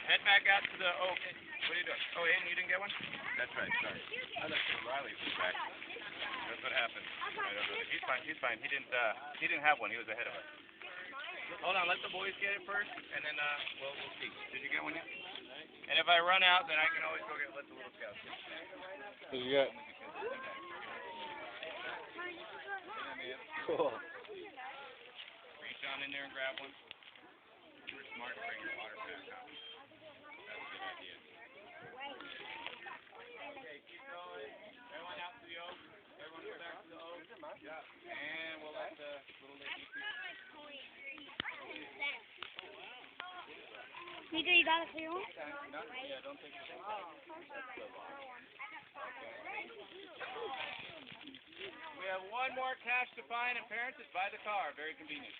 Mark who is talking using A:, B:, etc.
A: Head back out to the oak. What are you doing? Oh, Aiden, you didn't get one? That's right, sorry. I thought Riley was back. That's what happened. I don't know. He's fine, he's fine. He didn't have one. He was ahead of us. Hold on, let the boys get it first, and then we'll see. Did you get one yet? And if I run out, then I can always go let the little scouts get it.
B: What you got? Cool.
A: Reach on in there and grab one. You were smart to bring the water pack out. That's a good idea. Okay, keep going. Everyone out to the oak. Everyone go back to the oak. Yeah. And we'll let the little lady.
C: DJ, you got it for you?
A: Yeah, don't take it. We have one more cash to find, and parents, it's by the car. Very convenient.